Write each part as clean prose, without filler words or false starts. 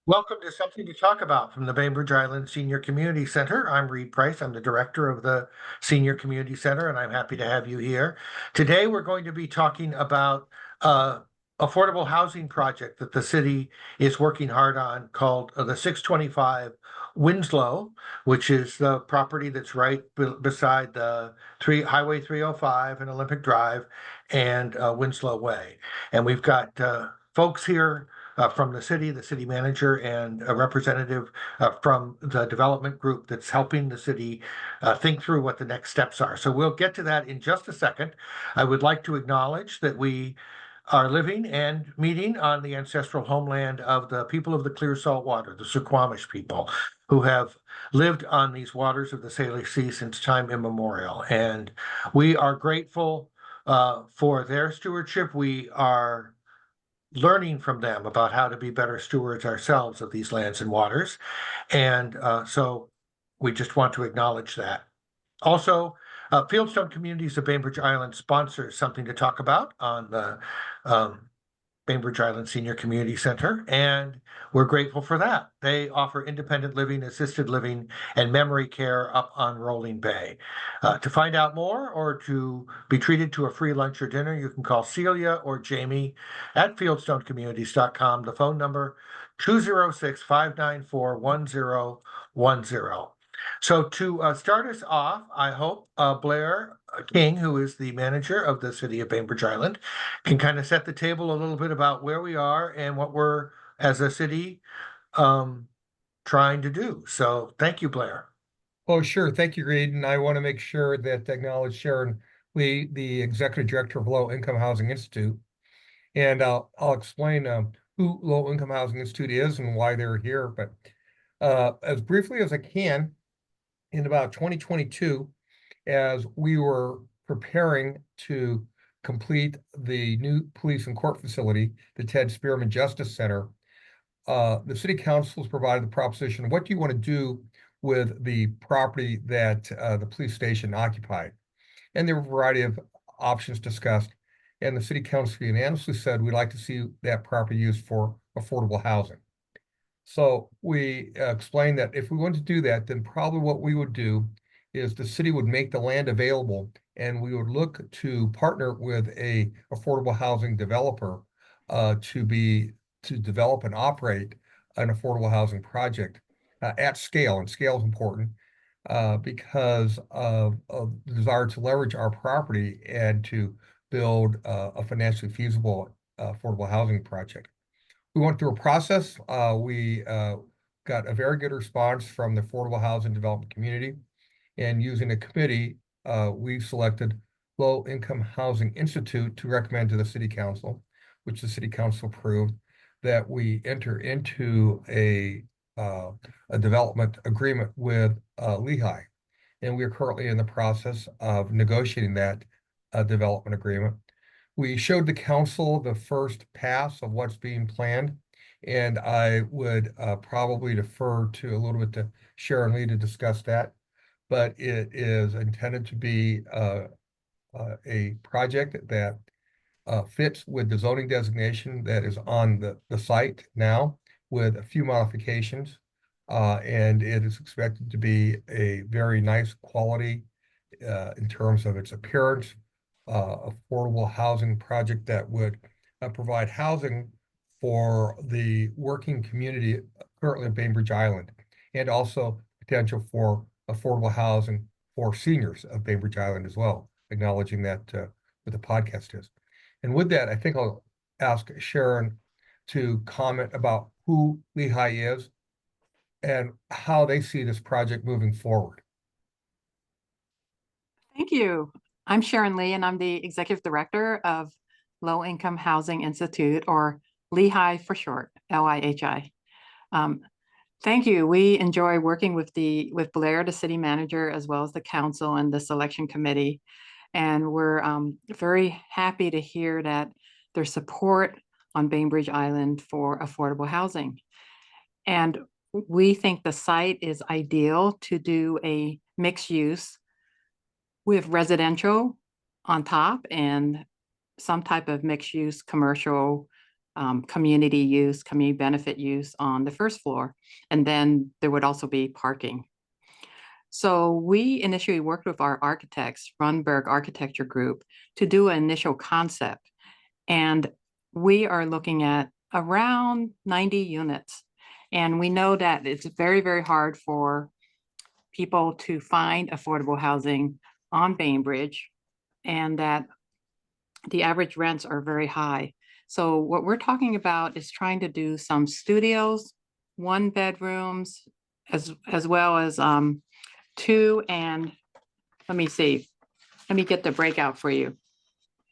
Welcome to Something to Talk About from the Bainbridge Island Senior Community Center. I'm Reed Price. I'm the director of the Senior Community Center, and I'm happy to have you here. Today, we're going to be talking about affordable housing project that the city is working hard on called the 625 Winslow, which is the property that's right beside the Highway 305 and Olympic Drive and Winslow Way. And we've got folks here from the city manager, and a representative from the development group that's helping the city think through what the next steps are. So we'll get to that in just a second. I would like to acknowledge that we are living and meeting on the ancestral homeland of the people of the clear salt water, the Suquamish people, who have lived on these waters of the Salish Sea since time immemorial. And we are grateful for their stewardship. We are learning from them about how to be better stewards ourselves of these lands and waters. And so we just want to acknowledge that. Also, Fieldstone Communities of Bainbridge Island sponsors Something to Talk About on the um, Bainbridge Island Senior Community Center, and we're grateful for that. They offer independent living, assisted living, and memory care up on Rolling Bay. To find out more or to be treated to a free lunch or dinner, you can call Celia or Jamie at fieldstonecommunities.com. The phone number 206-594-1010. So to start us off, I hope Blair King, who is the manager of the city of Bainbridge Island, can kind of set the table a little bit about where we are and what we're, as a city, um, trying to do. So thank you, Blair. Oh, sure. Thank you, Reed. And I want to make sure that I acknowledge Sharon Lee, the Executive Director of Low Income Housing Institute. And I'll explain who Low Income Housing Institute is and why they're here. But as briefly as I can, in about 2022, as we were preparing to complete the new police and court facility, the Ted Spearman Justice Center, the city council has provided the proposition, what do you want to do with the property that the police station occupied? And there were a variety of options discussed. And the city council unanimously said, we'd like to see that property used for affordable housing. So we explained that if we want to do that, then probably what we would do is the city would make the land available and we would look to partner with a affordable housing developer to develop and operate an affordable housing project at scale. And scale is important because of the desire to leverage our property and to build a financially feasible affordable housing project. We went through a process. We got a very good response from the affordable housing development community. And using a committee, we selected Low Income Housing Institute to recommend to the city council, which the city council approved, that we enter into a development agreement with LIHI. And we are currently in the process of negotiating that development agreement. We showed the council the first pass of what's being planned, and I would probably defer to a little bit to Sharon Lee to discuss that. But it is intended to be a project that fits with the zoning designation that is on the site now with a few modifications. And it is expected to be a very nice quality in terms of its appearance, affordable housing project that would provide housing for the working community currently in Bainbridge Island, and also potential for affordable housing for seniors of Bainbridge Island as well, acknowledging that what the podcast is. And with that, I think I'll ask Sharon to comment about who LIHI is and how they see this project moving forward. Thank you. I'm Sharon Lee, and I'm the Executive Director of Low Income Housing Institute, or LIHI for short, LIHI. Thank you. We enjoy working with Blair, the city manager, as well as the council and the selection committee. And we're very happy to hear that there's support on Bainbridge Island for affordable housing. And we think the site is ideal to do a mixed use with residential on top and some type of mixed use commercial community use, community benefit use on the first floor. And then there would also be parking. So we initially worked with our architects, Runberg Architecture Group, to do an initial concept. And we are looking at around 90 units. And we know that it's very, very hard for people to find affordable housing on Bainbridge, and that the average rents are very high. So what we're talking about is trying to do some studios, 1 bedrooms, as well as 2 and let me see, let me get the breakout for you,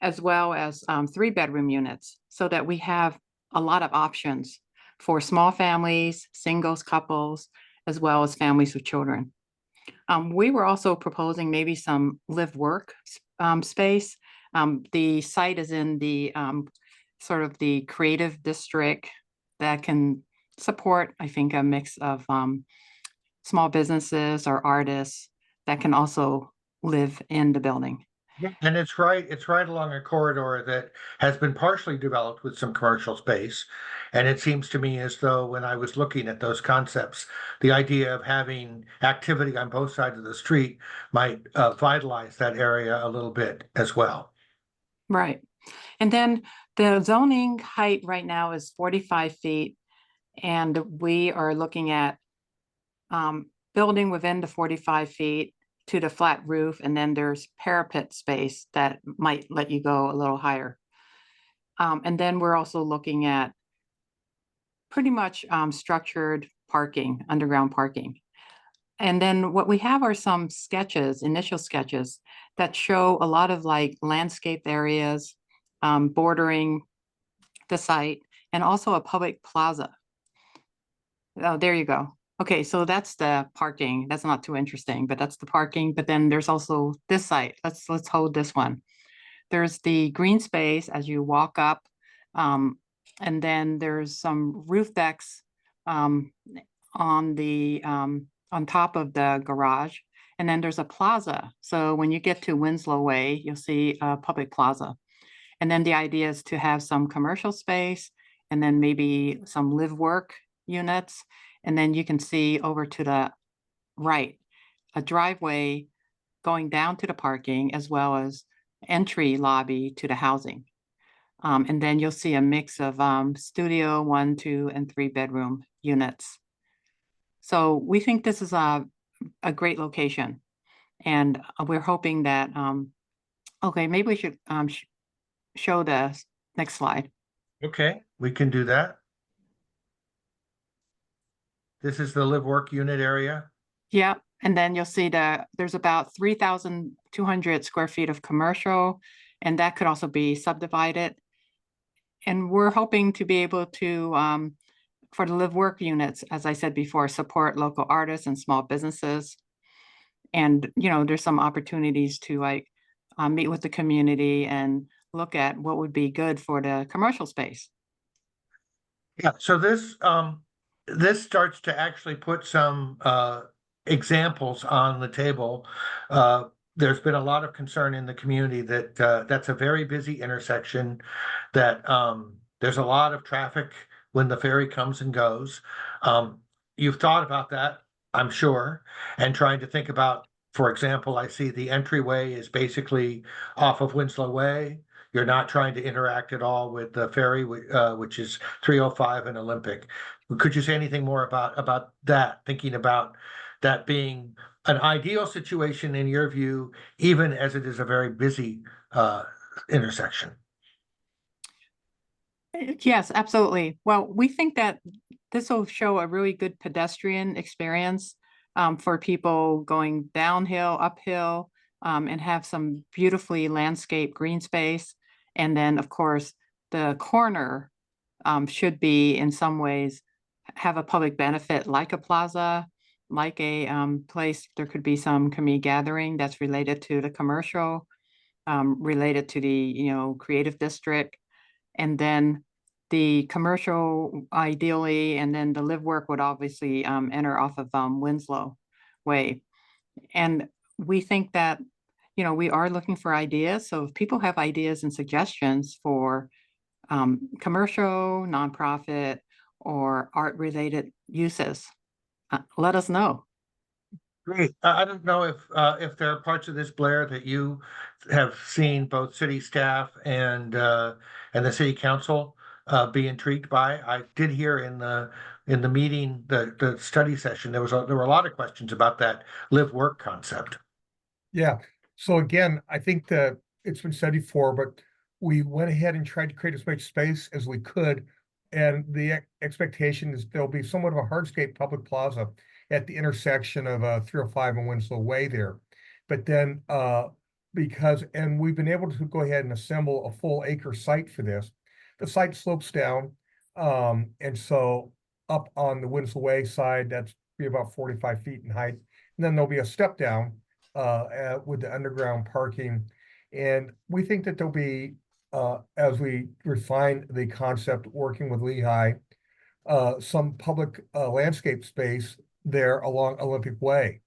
as well as 3 bedroom units, so that we have a lot of options for small families, singles, couples, as well as families with children. We were also proposing maybe some live work space. The site is in the sort of the creative district that can support, I think, a mix of small businesses or artists that can also live in the building. And it's right along a corridor that has been partially developed with some commercial space. And it seems to me as though when I was looking at those concepts, the idea of having activity on both sides of the street might vitalize that area a little bit as well. Right. And then the zoning height right now is 45 feet. And we are looking at building within the 45 feet to the flat roof, and then there's parapet space that might let you go a little higher. And then we're also looking at pretty much structured parking, underground parking. And then what we have are some sketches, initial sketches, that show a lot of like landscape areas bordering the site, and also a public plaza. Oh, there you go. Okay, so that's the parking. That's not too interesting, but that's the parking. But then there's also this site. Let's hold this one. There's the green space as you walk up, and then there's some roof decks on the on top of the garage, and then there's a plaza. So when you get to Winslow Way, you'll see a public plaza, and then the idea is to have some commercial space, and then maybe some live work units. And then you can see over to the right, a driveway going down to the parking, as well as entry lobby to the housing. And then you'll see a mix of studio, 1, 2, and 3 bedroom units. So we think this is a great location. And we're hoping that, okay, maybe we should show the next slide. Okay, we can do that. This is the live work unit area. Yeah, and then you'll see there's about 3,200 square feet of commercial, and that could also be subdivided. And we're hoping to be able to, for the live work units, as I said before, support local artists and small businesses. And, there's some opportunities to like meet with the community and look at what would be good for the commercial space. Yeah, so this starts to actually put some examples on the table. There's been a lot of concern in the community that that's a very busy intersection, that there's a lot of traffic when the ferry comes and goes. You've thought about that, I'm sure, and trying to think about, for example, I see the entryway is basically off of Winslow Way. You're not trying to interact at all with the ferry, which is 305 and Olympic. Could you say anything more about that, thinking about that being an ideal situation in your view, even as it is a very busy intersection? Yes, absolutely. Well, we think that this will show a really good pedestrian experience for people going downhill, uphill, and have some beautifully landscaped green space. And then, of course, the corner should be in some ways have a public benefit, like a plaza, like a place. There could be some community gathering that's related to the commercial, related to the creative district, and then the commercial ideally, and then the live work would obviously enter off of Winslow Way. And we think that we are looking for ideas. So if people have ideas and suggestions for commercial, nonprofit, or art-related uses. Let us know. Great. I don't know if there are parts of this, Blair, that you have seen both city staff and the city council be intrigued by. I did hear in the meeting, the study session, there were a lot of questions about that live work concept. Yeah, so again, I think that it's been said before, but we went ahead and tried to create as much space as we could. And the expectation is there'll be somewhat of a hardscape public plaza at the intersection of 305 and Winslow Way there. But then and we've been able to go ahead and assemble a full acre site for this. The site slopes down. And so up on the Winslow Way side, that's be about 45 feet in height. And then there'll be a step down with the underground parking. And we think that there'll be, as we refine the concept, working with LIHI, some public landscape space there along Olympic Way.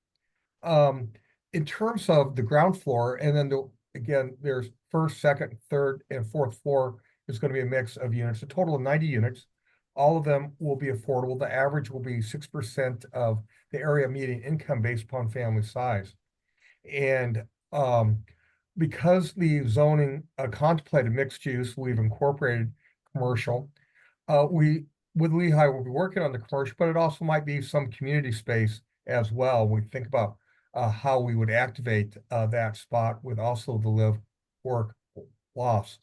In terms of the ground floor, and then again, there's first, second, third, and fourth floor is going to be a mix of units, a total of 90 units. All of them will be affordable. The average will be 6% of the area median income based upon family size. And because the zoning contemplated mixed use, we've incorporated commercial. We, with LIHI, we'll be working on the commercial, but it also might be some community space as well. We think about how we would activate that spot with also the live work lofts.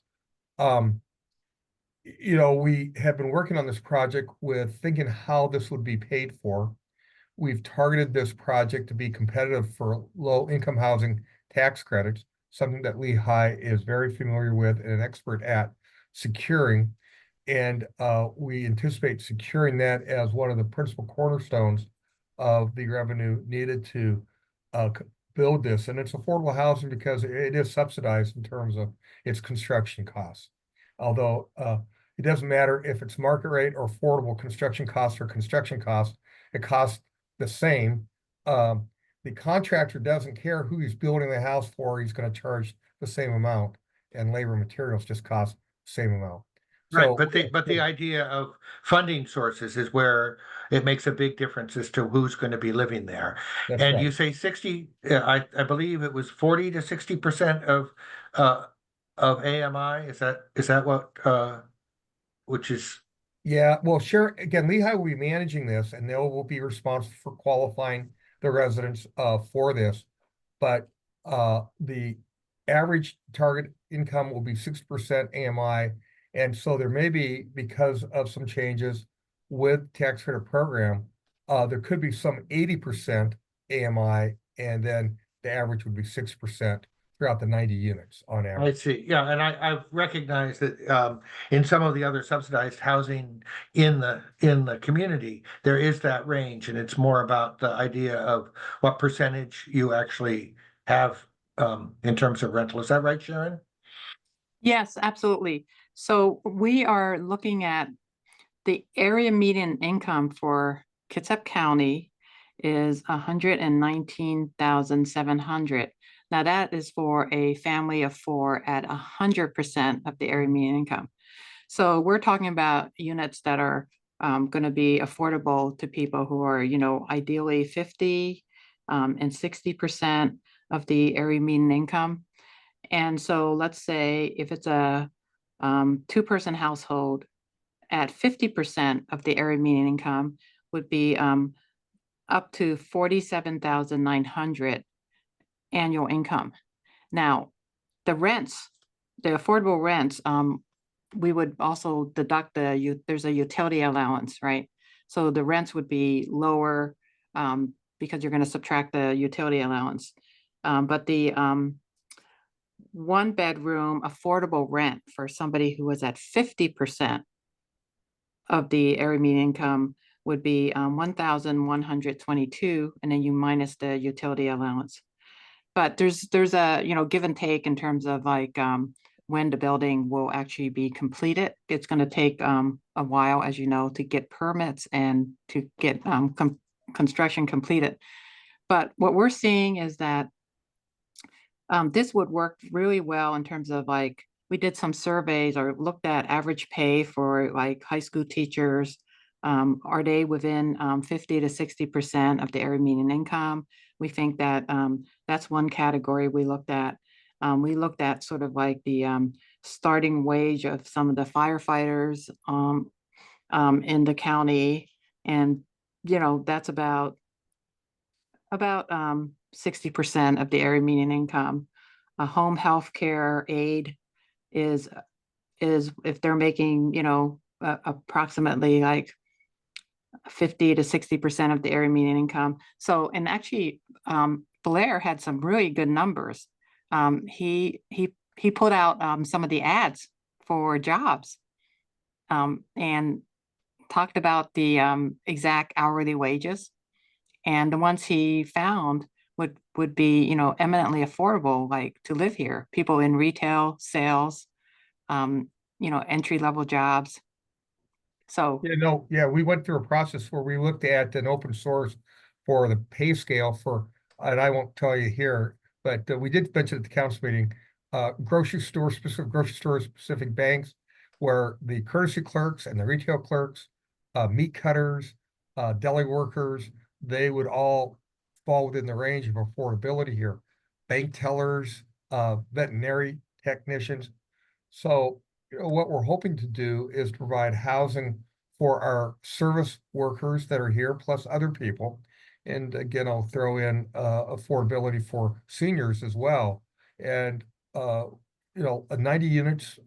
You know, we have been working on this project with thinking how this would be paid for. We've targeted this project to be competitive for low-income housing tax credits, something that LIHI is very familiar with and an expert at securing. And we anticipate securing that as one of the principal cornerstones of the revenue needed to build this. And it's affordable housing because it is subsidized in terms of its construction costs. Although it doesn't matter if it's market rate or affordable construction costs, it costs the same. The contractor doesn't care who he's building the house for, he's going to charge the same amount, and labor materials just cost the same amount. Right, So, but the idea of funding sources is where it makes a big difference as to who's going to be living there. that's And right. you say 60, I believe it was 40 to 60% uh of AMI. Is that what which is Yeah, well, sure. Again, LIHI will be managing this, and they will be responsible for qualifying the residents for this. But the average target income will be 6% AMI, and so there may be, because of some changes with tax credit program, there could be some 80% AMI, and then the average would be 6% throughout the 90 units on I average. see. Yeah, and I've recognized that in some of the other subsidized housing in the community, there is that range, and it's more about the idea of what percentage you actually have in terms of rental. Is that right, Sharon? Yes, absolutely. So we are looking at the area median income for Kitsap County is 119,700. Now that is for a family of four at 100% of the area median income. So we're talking about units that are going to be affordable to people who are, ideally 50 and 60% of the area median income. And so let's say if it's a two-person household at 50% of the area median income would be up to 47,900 annual income. Now, the affordable rents, we would also deduct there's a utility allowance, right? So the rents would be lower because you're going to subtract the utility allowance. But the one bedroom affordable rent for somebody who was at 50% of the area median income would be 1,122, and then you minus the utility allowance. But there's a give and take in terms of like when the building will actually be completed. It's going to take a while, as you know, to get permits and to get construction completed. But what we're seeing is that this would work really well in terms of like we did some surveys or looked at average pay for like high school teachers. Are they within 50 to 60% of the area median income? We think that that's one category we looked at. We looked at sort of like the starting wage of some of the firefighters in the county. And, that's about 60% of the area median income. A home health care aide is if they're making, approximately like 50 to 60% of the area median income. So, and actually, Blair had some really good numbers. He put out some of the ads for jobs and talked about the exact hourly wages, and the ones he found would be, eminently affordable, like to live here. People in retail, sales, entry level jobs. So We went through a process where we looked at an open source for the pay scale for, and I won't tell you here, but we did mention at the council meeting, grocery store specific banks, where the courtesy clerks and the retail clerks, meat cutters, deli workers, they would all fall within the range of affordability here. Bank tellers, veterinary technicians. So what we're hoping to do is provide housing for our service workers that are here, plus other people. And again, I'll throw in affordability for seniors as well. And 90 units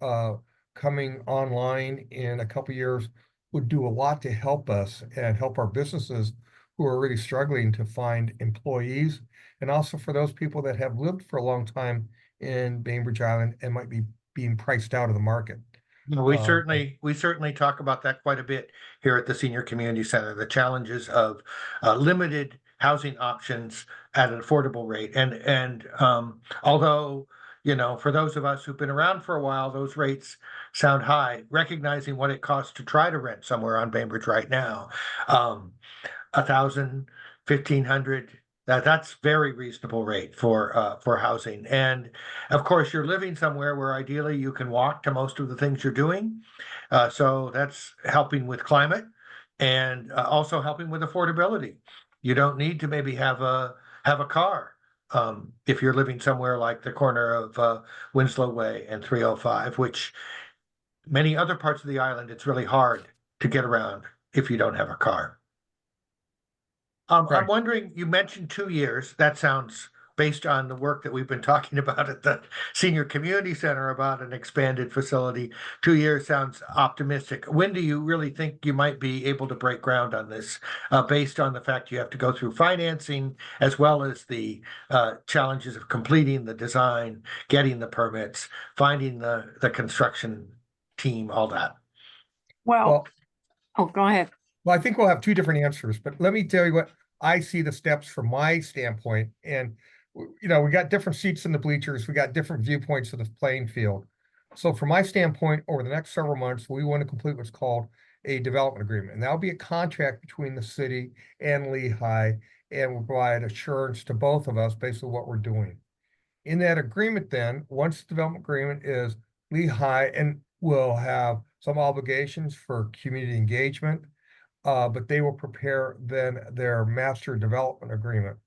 coming online in a couple years would do a lot to help us and help our businesses who are really struggling to find employees, and also for those people that have lived for a long time in Bainbridge Island and might be being priced out of the market. We certainly talk about that quite a bit here at the Senior Community Center, the challenges of limited housing options at an affordable rate. And although, for those of us who've been around for a while, those rates sound high, recognizing what it costs to try to rent somewhere on Bainbridge right now. 1,000, 1,500, that's very reasonable rate for housing. And of course, you're living somewhere where ideally you can walk to most of the things you're doing. So that's helping with climate and also helping with affordability. You don't need to maybe have a car if you're living somewhere like the corner of Winslow Way and 305, which many other parts of the island, it's really hard to get around if you don't have a car. I'm Right. wondering, you mentioned 2 years. That sounds, based on the work that we've been talking about at the Senior Community Center about an expanded facility. 2 years sounds optimistic. When do you really think you might be able to break ground on this, based on the fact you have to go through financing as well as the challenges of completing the design, getting the permits, finding the construction team, all that? well, oh, go ahead. Well, I think we'll have two different answers, but let me tell you what I see the steps from my standpoint. And, we got different seats in the bleachers. We got different viewpoints of the playing field. So from my standpoint, over the next several months, we want to complete what's called a development agreement. And that'll be a contract between the city and LIHI, and will provide assurance to both of us based on what we're doing. In that agreement, then, once the development agreement is LIHI, and will have some obligations for community engagement, but they will prepare then their master development agreement.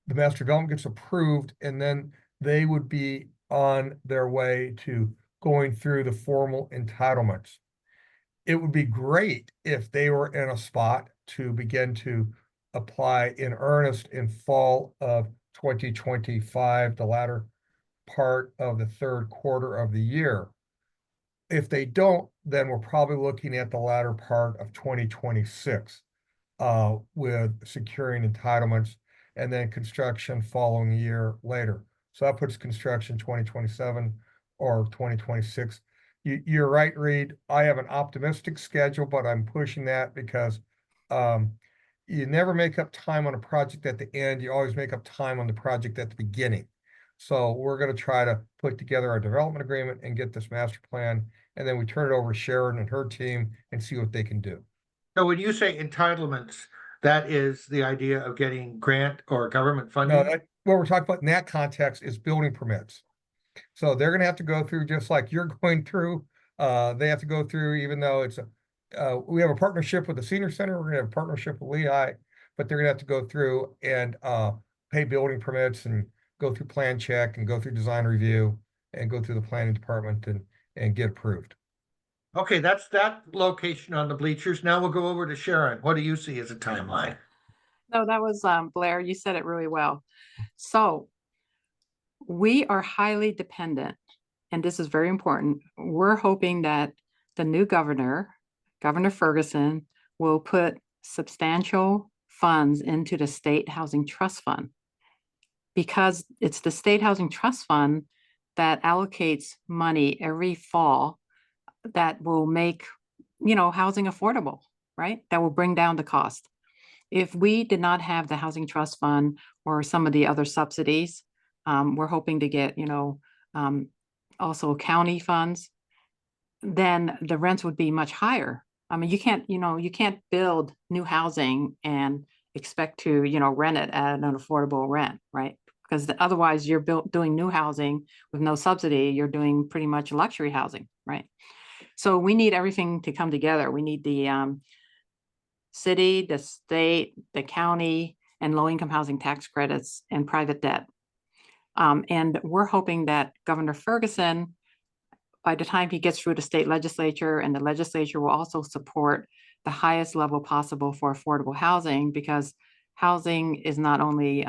The master development gets approved, and then they would be on their way to going through the formal entitlements. It would be great if they were in a spot to begin to apply in earnest in fall of 2025, the latter part of the third quarter of the year. If they don't, then we're probably looking at the latter part of 2026 with securing entitlements, and then construction following a year later. So that puts construction 2027 or 2026. You're right, Reed. I have an optimistic schedule, but I'm pushing that because you never make up time on a project at the end. You always make up time on the project at the beginning. So we're going to try to put together our development agreement and get this master plan, and then we turn it over to Sharon and her team and see what they can do. So when you say entitlements, that is the idea of getting grant or government No, funding? what we're talking about in that context is building permits. So they're gonna have to go through, just like you're going through, they have to go through, even though it's we have a partnership with the senior center, we're gonna have a partnership with LIHI, but they're gonna have to go through and pay building permits and go through plan check and go through design review and go through the planning department and get approved. Okay, that's that location on the bleachers. Now we'll go over to Sharon. What do you see as a timeline? No, that was Blair. You said it really well. So we are highly dependent, and this is very important. We're hoping that the new governor, Governor Ferguson, will put substantial funds into the State Housing Trust Fund, because it's the State Housing Trust Fund that allocates money every fall that will make, housing affordable, right? That will bring down the cost. If we did not have the Housing Trust Fund or some of the other subsidies, we're hoping to get, also county funds, then the rents would be much higher. I mean, you can't build new housing and expect to, rent it at an affordable rent, right? Because otherwise you're doing new housing with no subsidy, you're doing pretty much luxury housing, right? So we need everything to come together. We need the city, the state, the county, and low-income housing tax credits and private debt. And we're hoping that Governor Ferguson, by the time he gets through the state legislature, and the legislature will also support the highest level possible for affordable housing, because housing is not only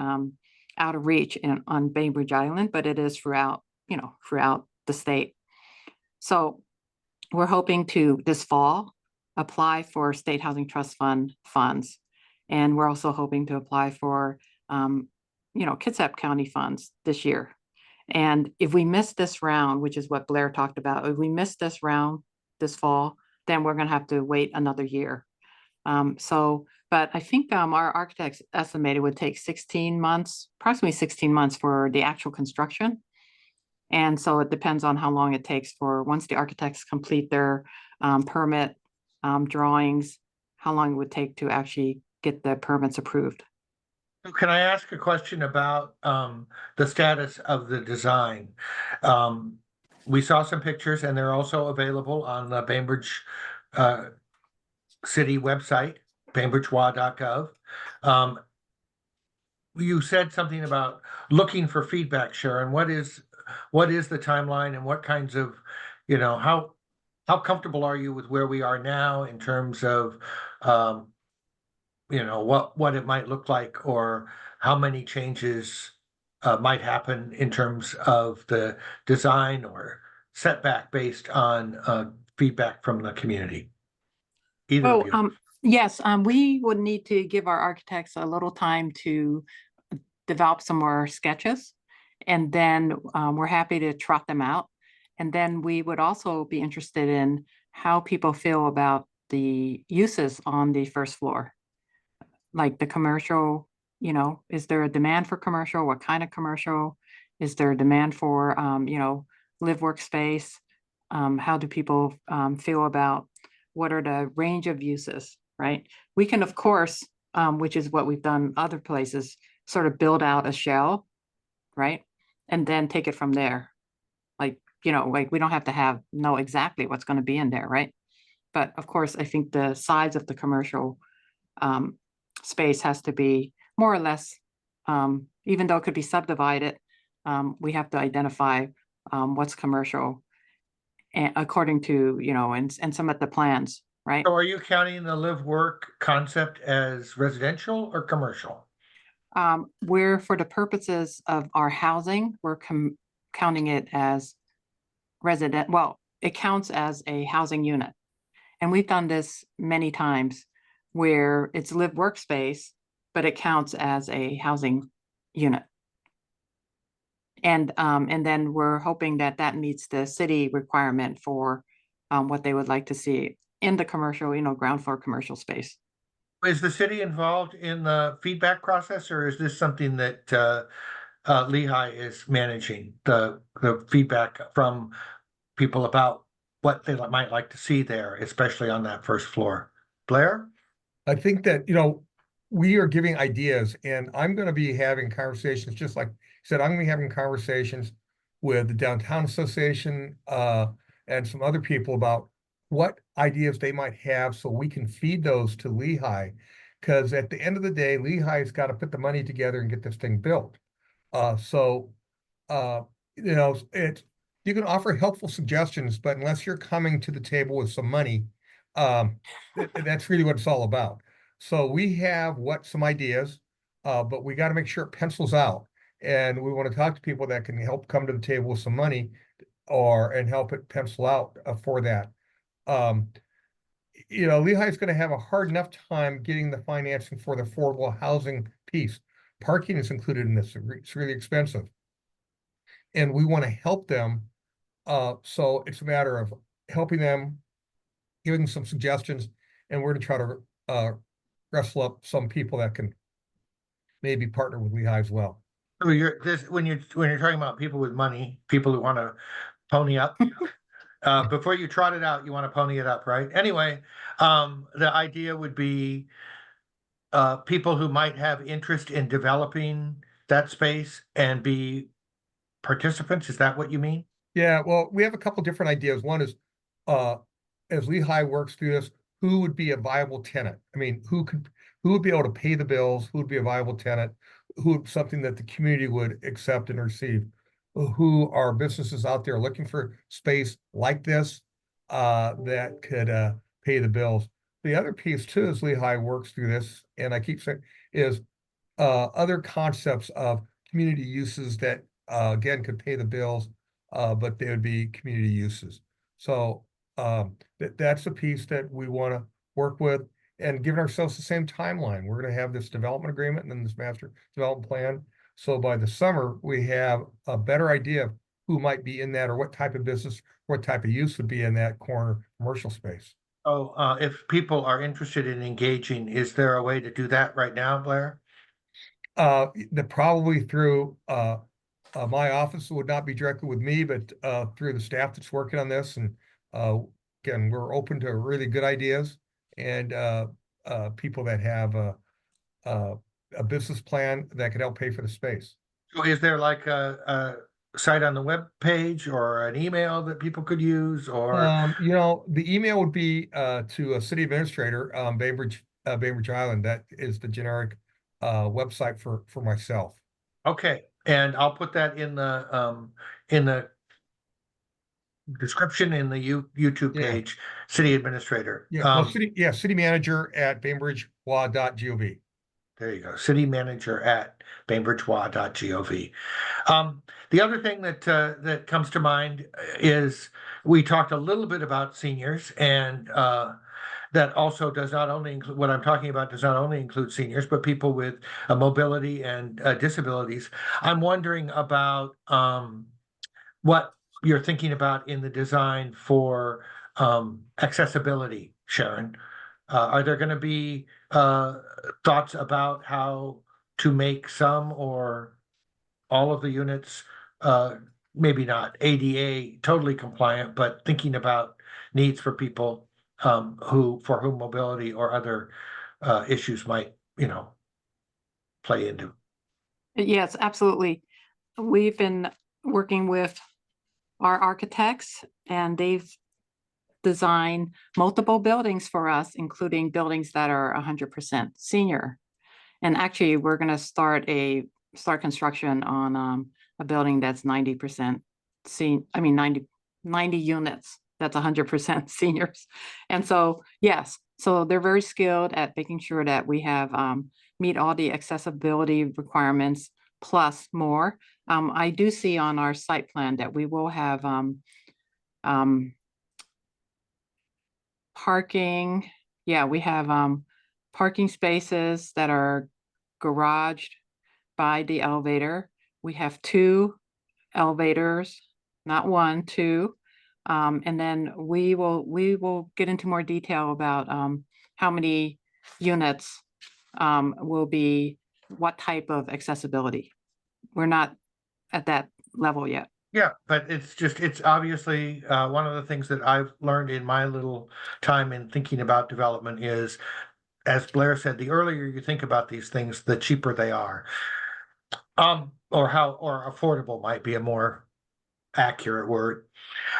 out of reach on Bainbridge Island, but it is throughout the state. So we're hoping to, this fall, apply for State Housing Trust Fund funds. And we're also hoping to apply for, Kitsap County funds this year. And if we miss this round, which is what Blair talked about, if we miss this round this fall, then we're going to have to wait another year. But I think our architects estimated it would take 16 months, approximately 16 months for the actual construction. And so it depends on how long it takes for, once the architects complete their permit drawings, how long it would take to actually get the permits approved. Can I ask a question about the status of the design? We saw some pictures and they're also available on the Bainbridge city website, bainbridgewa.gov. You said something about looking for feedback, Sharon. What is the timeline, and what kinds of, how comfortable are you with where we are now in terms of what it might look like, or how many changes might happen in terms of the design or setback based on feedback from the community? Either of you. Yes, we would need to give our architects a little time to develop some more sketches, and then we're happy to trot them out. And then we would also be interested in how people feel about the uses on the first floor. Like the commercial, is there a demand for commercial? What kind of commercial? Is there a demand for, live workspace? How do people feel about, what are the range of uses, right? We can, of course, which is what we've done other places, sort of build out a shell, right? And then take it from there. Like we don't have to know exactly what's going to be in there, right? But of course, I think the size of the commercial space has to be more or less, even though it could be subdivided, we have to identify what's commercial, and according to, and some of the plans, right? So are you counting the live work concept as residential or commercial? Where, for the purposes of our housing, we're counting it as resident. Well, it counts as a housing unit. And we've done this many times where it's live workspace, but it counts as a housing unit. And then we're hoping that that meets the city requirement for what they would like to see in the commercial, ground floor commercial space. Is the city involved in the feedback process, or is this something that LIHI is managing, the feedback from people about what they might like to see there, especially on that first floor? Blair? I think that, we are giving ideas, and I'm going to be having conversations, just like I said, I'm going to be having conversations with the Downtown Association, and some other people about what ideas they might have so we can feed those to LIHI. Because at the end of the day, LIHI's got to put the money together and get this thing built. So, you know, you can offer helpful suggestions, but unless you're coming to the table with some money, that's really what it's all about. So we have some ideas, but we got to make sure it pencils out. And we want to talk to people that can help come to the table with some money and help it pencil out for that. You know, LIHI is going to have a hard enough time getting the financing for the affordable housing piece. Parking is included in this. It's really expensive. And we want to help them. So it's a matter of helping them, giving them some suggestions, and we're going to try to wrestle up some people that can maybe partner with LIHI as well. So when you're talking about people with money, people who want to pony up, before you trot it out, you want to pony it up, right? Anyway, the idea would be people who might have interest in developing that space and be participants. Is that what you mean? Yeah, well, we have a couple different ideas. One is, as LIHI works through this, who would be a viable tenant? I mean, who would be able to pay the bills? Who would be a viable tenant? Something that the community would accept and receive? Who are businesses out there looking for space like this that could pay the bills? The other piece too is LIHI works through this, and I keep saying is other concepts of community uses that again could pay the bills, but they would be community uses. So that's a piece that we want to work with, and giving ourselves the same timeline. We're going to have this development agreement and then this master development plan. So by the summer, we have a better idea of who might be in that, or what type of business, what type of use would be in that corner commercial space. Oh, if people are interested in engaging, is there a way to do that right now, Blair? Probably through my office. Would not be directly with me, but through the staff that's working on this. And again, we're open to really good ideas and people that have a business plan that could help pay for the space. So is there like a site on the web page or an email that people could use, or You know, the email would be to a city administrator, Bainbridge Island. That is the generic website for myself. okay, and I'll put that in the description in the YouTube Yeah. page, city administrator. Yeah, well, city manager at bainbridgewa.gov. There you go, city manager at bainbridgewa.gov. The other thing that comes to mind is we talked a little bit about seniors, and that also does not only include what I'm talking about, does not only include seniors, but people with mobility and disabilities. I'm wondering about what you're thinking about in the design for accessibility, Sharon. Are there going to be thoughts about how to make some or all of the units, maybe not ADA totally compliant, but thinking about needs for people for whom mobility or other issues might, play into? Yes, absolutely. We've been working with our architects, and they've designed multiple buildings for us, including buildings that are 100% senior. And actually, we're going to start construction on a building that's 90% 90 units. That's 100% seniors. And so, yes, so they're very skilled at making sure that we have meet all the accessibility requirements plus more. I do see on our site plan that we will have parking. Yeah, we have parking spaces that are garaged by the elevator. We have 2 elevators, not 1, 2. And then we will get into more detail about how many units will be what type of accessibility. We're not at that level yet. Yeah, but it's obviously one of the things that I've learned in my little time in thinking about development is, as Blair said, the earlier you think about these things, the cheaper they are. Or affordable might be a more accurate word.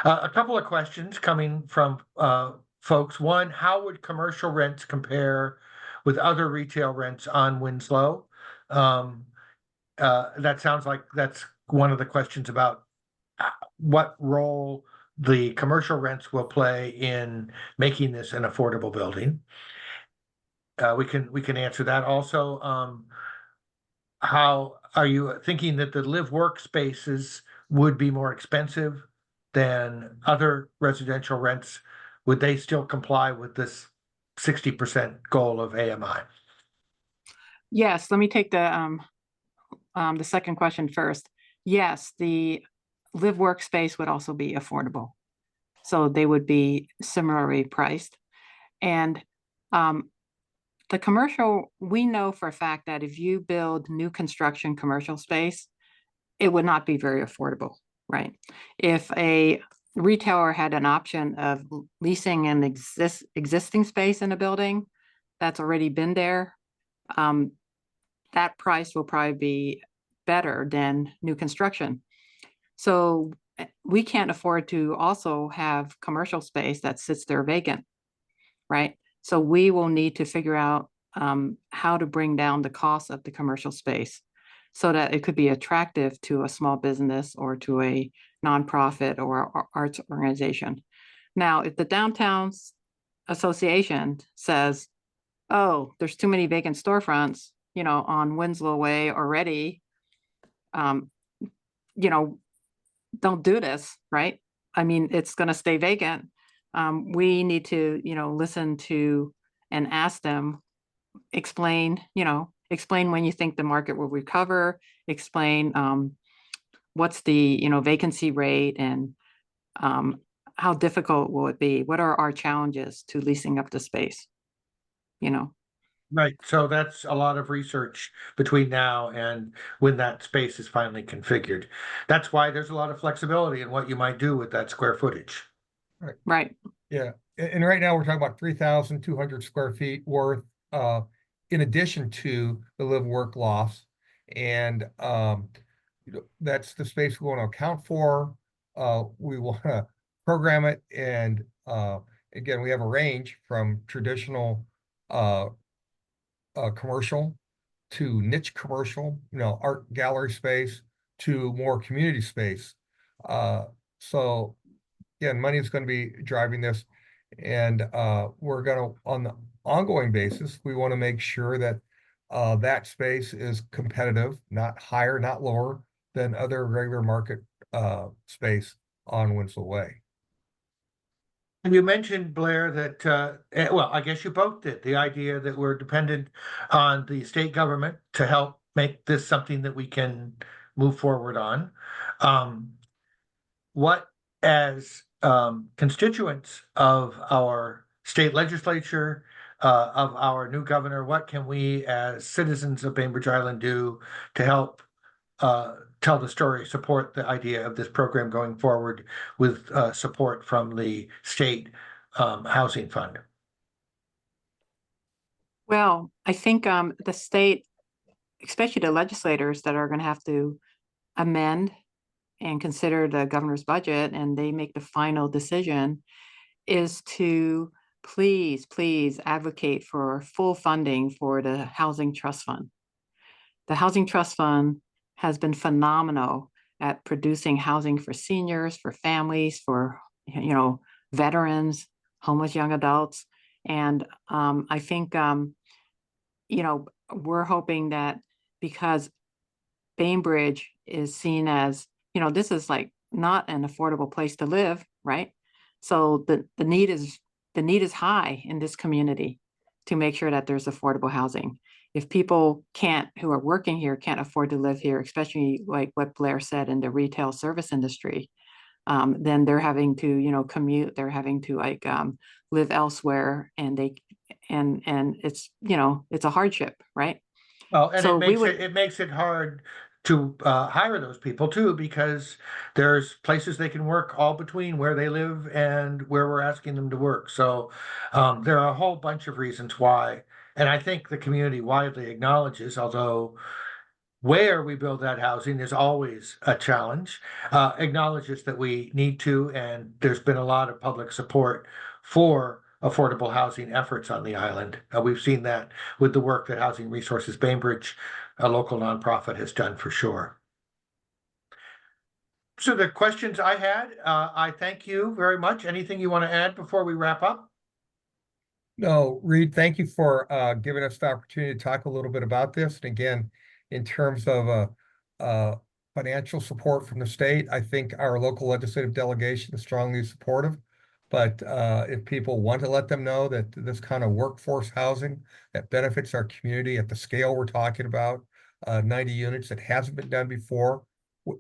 A couple of questions coming from folks. One, how would commercial rents compare with other retail rents on Winslow? That sounds like that's one of the questions about what role the commercial rents will play in making this an affordable building. We can answer that. Also, how are you thinking that the live work spaces would be more expensive than other residential rents? Would they still comply with this 60% goal of AMI? Yes, let me take the second question first. Yes, the live workspace would also be affordable. So they would be similarly priced. And the commercial, we know for a fact that if you build new construction commercial space, it would not be very affordable, right? If a retailer had an option of leasing an existing space in a building that's already been there, that price will probably be better than new construction. So we can't afford to also have commercial space that sits there vacant, right? So we will need to figure out how to bring down the cost of the commercial space so that it could be attractive to a small business or to a nonprofit or arts organization. Now, if the downtown association says, oh, there's too many vacant storefronts, on Winslow Way already, don't do this, right? I mean, it's going to stay vacant. We need to, listen to and ask them, explain when you think the market will recover, explain what's the, vacancy rate and how difficult will it be? What are our challenges to leasing up the space? Right. So that's a lot of research between now and when that space is finally configured. That's why there's a lot of flexibility in what you might do with that square footage. Right. Yeah, and right now we're talking about 3,200 square feet worth, in addition to the live work lofts. And that's the space we want to account for. We want to program it, and again, we have a range from traditional commercial to niche commercial, art gallery space to more community space. So again, money is going to be driving this, and we're going to, on the ongoing basis, we want to make sure that that space is competitive, not higher, not lower than other regular market space on Winslow Way. And you mentioned, Blair, that, well, I guess you both did, the idea that we're dependent on the state government to help make this something that we can move forward on. What, as constituents of our state legislature, of our new governor, what can we as citizens of Bainbridge Island do to help tell the story, support the idea of this program going forward with support from the state housing fund? Well, I think the state, especially the legislators that are going to have to amend and consider the governor's budget and they make the final decision, is to please advocate for full funding for the Housing Trust Fund. The Housing Trust Fund has been phenomenal at producing housing for seniors, for families, for veterans, homeless young adults. And I think we're hoping that because Bainbridge is seen as, this is like not an affordable place to live, right? So the need is high in this community to make sure that there's affordable housing. If people who are working here can't afford to live here, especially like what Blair said in the retail service industry, then they're having to, commute, they're having to live elsewhere, and it's, it's a hardship, right? Well, and So it makes it hard to hire those people too, because there's places they can work all between where they live and where we're asking them to work. So there are a whole bunch of reasons why, and I think the community widely acknowledges, although where we build that housing is always a challenge. Acknowledges that we need to, and there's been a lot of public support for affordable housing efforts on the island. We've seen that with the work that Housing Resources Bainbridge, a local nonprofit, has done for sure. So the questions I had, I thank you very much. Anything you want to add before we wrap up? No, Reed, thank you for giving us the opportunity to talk a little bit about this. And again, in terms of financial support from the state, I think our local legislative delegation is strongly supportive. But if people want to let them know that this kind of workforce housing that benefits our community at the scale we're talking about, 90 units, that hasn't been done before,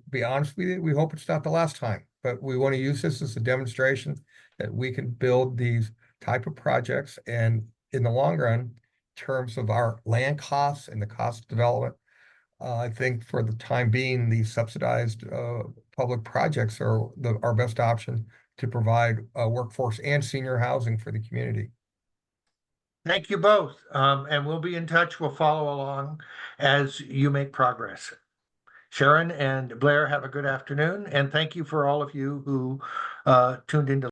be honest with you, we hope it's not the last time. But we want to use this as a demonstration that we can build these type of projects, and in the long run, in terms of our land costs and the cost of development, I think for the time being, these subsidized public projects are our best option to provide workforce and senior housing for the community. Thank you both. And we'll be in touch. We'll follow along as you make progress. Sharon and Blair, have a good afternoon. And thank you for all of you who tuned into